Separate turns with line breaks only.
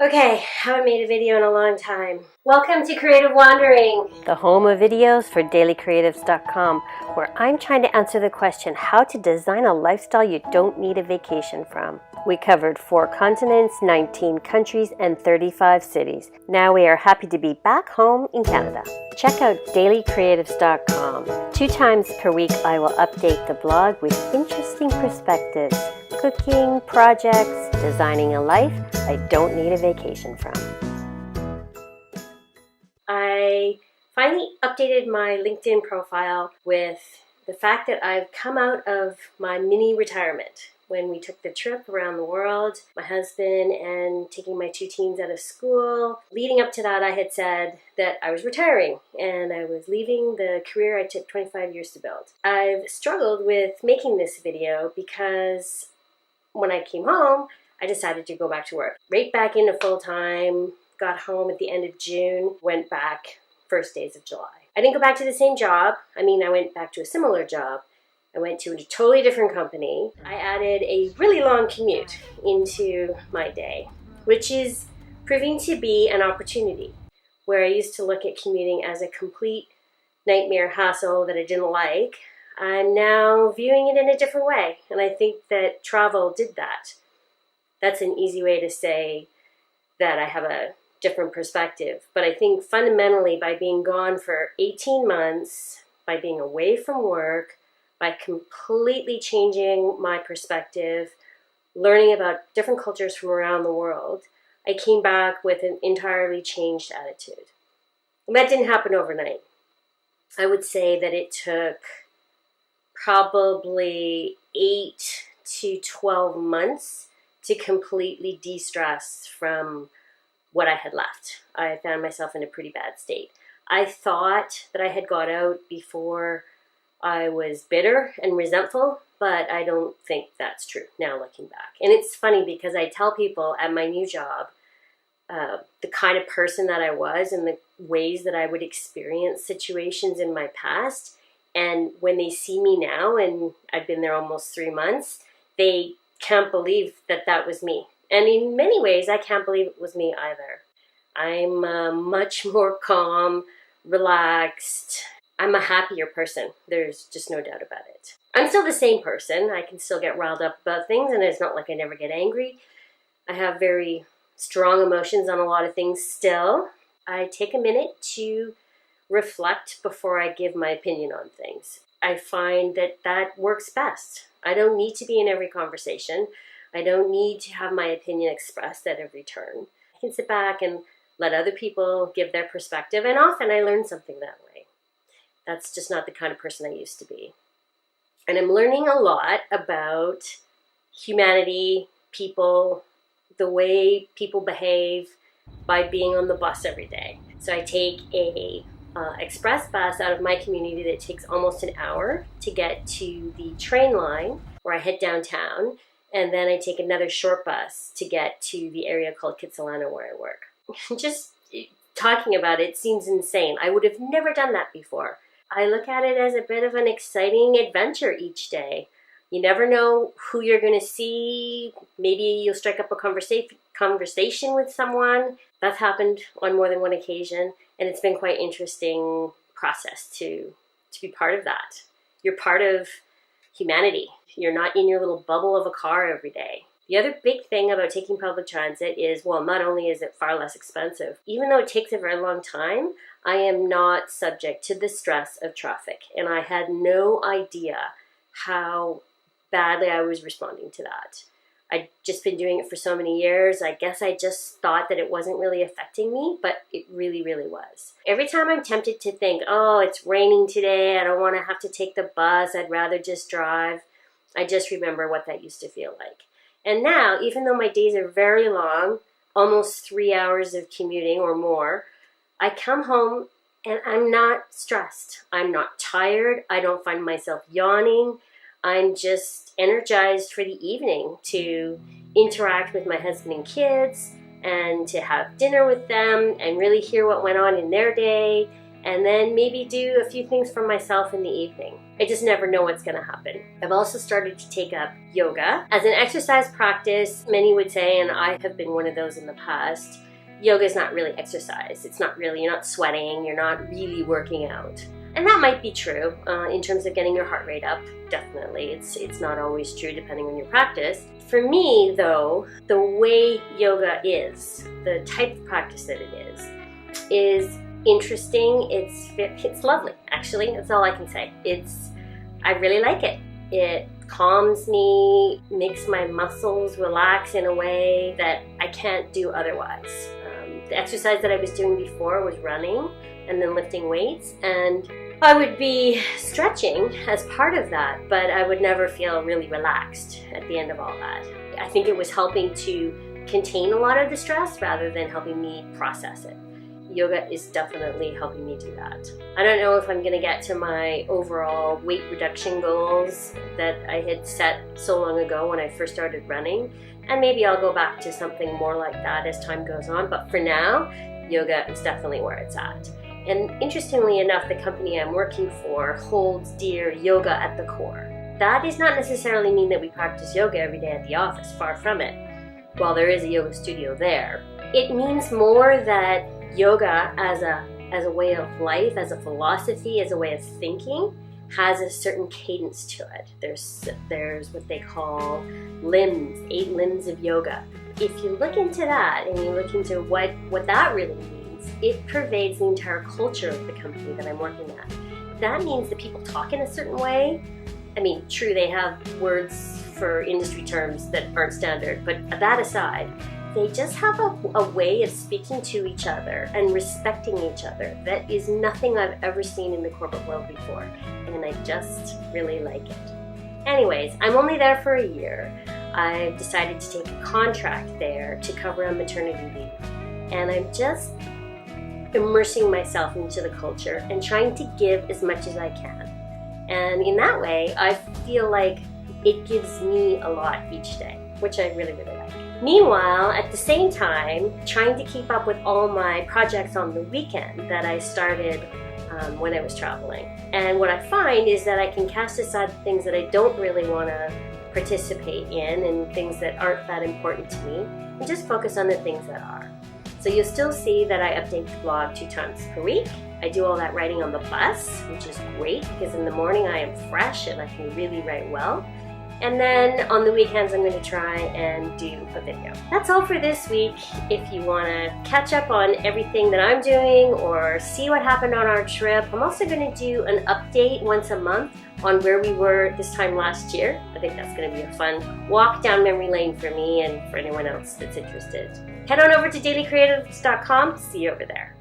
Okay, haven't made a video in a long time. Welcome to Creative Wandering, the home of videos for dailycreatives.com, where I'm trying to answer the question, how to design a lifestyle you don't need a vacation from. We covered 4 continents, 19 countries, and 35 cities. Now we are happy to be back home in Canada. Check out dailycreatives.com. 2 times per week I will update the blog with interesting perspectives. Cooking, projects, designing a life I don't need a vacation from. I finally updated my LinkedIn profile with the fact that I've come out of my mini retirement. When we took the trip around the world, my husband and taking my 2 teens out of school. Leading up to that, I had said that I was retiring and I was leaving the career I took 25 years to build. I've struggled with making this video because when I came home, I decided to go back to work. Right back into full-time, got home at the end of June, went back first days of July. I didn't go back to the same job. I went back to a similar job. I went to a totally different company. I added a really long commute into my day, which is proving to be an opportunity. Where I used to look at commuting as a complete nightmare hassle that I didn't like, I'm now viewing it in a different way, and I think that travel did that. That's an easy way to say that I have a different perspective, but I think fundamentally by being gone for 18 months, by being away from work, by completely changing my perspective, learning about different cultures from around the world, I came back with an entirely changed attitude. And that didn't happen overnight. I would say that it took probably 8 to 12 months to completely de-stress from what I had left. I found myself in a pretty bad state. I thought that I had got out before I was bitter and resentful, but I don't think that's true now looking back. And it's funny because I tell people at my new job the kind of person that I was and the ways that I would experience situations in my past. And when they see me now, and I've been there almost 3 months, they can't believe that that was me. And in many ways, I can't believe it was me either. I'm much more calm, relaxed. I'm a happier person. There's just no doubt about it. I'm still the same person. I can still get riled up about things, and it's not like I never get angry. I have very strong emotions on a lot of things still. I take a minute to reflect before I give my opinion on things. I find that that works best. I don't need to be in every conversation. I don't need to have my opinion expressed at every turn. I can sit back and let other people give their perspective, and often I learn something that way. That's just not the kind of person I used to be. And I'm learning a lot about humanity, people, the way people behave by being on the bus every day. So I take a express bus out of my community that takes almost an hour to get to the train line where I head downtown, and then I take another short bus to get to the area called Kitsilano where I work. Just talking about it seems insane. I would have never done that before. I look at it as a bit of an exciting adventure each day. You never know who you're going to see. Maybe you'll strike up a conversation with someone. That's happened on more than one occasion, and it's been quite interesting process to be part of that. You're part of humanity. You're not in your little bubble of a car every day. The other big thing about taking public transit is, well, not only is it far less expensive, even though it takes a very long time, I am not subject to the stress of traffic. And I had no idea how badly I was responding to that. I'd just been doing it for so many years. I guess I just thought that it wasn't really affecting me, but it really, really was. Every time I'm tempted to think, oh, it's raining today, I don't want to have to take the bus, I'd rather just drive, I just remember what that used to feel like. And now, even though my days are very long, almost 3 hours of commuting or more, I come home and I'm not stressed. I'm not tired. I don't find myself yawning. I'm just energized for the evening to interact with my husband and kids and to have dinner with them and really hear what went on in their day, and then maybe do a few things for myself in the evening. I just never know what's going to happen. I've also started to take up yoga as an exercise practice. Many would say, and I have been one of those in the past, yoga is not really exercise. It's not really, you're not sweating, you're not really working out. And that might be true in terms of getting your heart rate up, definitely. It's not always true depending on your practice. For me, though, the way yoga is, the type of practice that it is interesting. It's lovely, actually. That's all I can say. I really like it. It calms me, makes my muscles relax in a way that I can't do otherwise. The exercise that I was doing before was running and then lifting weights, and I would be stretching as part of that, but I would never feel really relaxed at the end of all that. I think it was helping to contain a lot of the stress rather than helping me process it. Yoga is definitely helping me do that. I don't know if I'm going to get to my overall weight reduction goals that I had set so long ago when I first started running, and maybe I'll go back to something more like that as time goes on, but for now, yoga is definitely where it's at. And interestingly enough, the company I'm working for holds dear yoga at the core. That does not necessarily mean that we practice yoga every day at the office, far from it. While there is a yoga studio there, it means more that yoga as a way of life, as a philosophy, as a way of thinking, has a certain cadence to it. There's what they call limbs, 8 limbs of yoga. If you look into that and you look into what that really means, it pervades the entire culture of the company that I'm working at. That means that people talk in a certain way. I mean, true, they have words for industry terms that aren't standard, but that aside, they just have a way of speaking to each other and respecting each other that is nothing I've ever seen in the corporate world before, and I just really like it. Anyways, I'm only there for a year. I've decided to take a contract there to cover a maternity leave, and I'm just immersing myself into the culture and trying to give as much as I can. And in that way, I feel like it gives me a lot each day, which I really, really like. Meanwhile, at the same time, trying to keep up with all my projects on the weekend that I started when I was traveling. And what I find is that I can cast aside the things that I don't really want to participate in and things that aren't that important to me, and just focus on the things that are. So you'll still see that I update the blog 2 times per week. I do all that writing on the bus, which is great because in the morning I am fresh and I can really write well. And then on the weekends, I'm going to try and do a video. That's all for this week. If you want to catch up on everything that I'm doing or see what happened on our trip, I'm also going to do an update once a month on where we were this time last year. I think that's going to be a fun walk down memory lane for me and for anyone else that's interested. Head on over to dailycreatives.com. See you over there.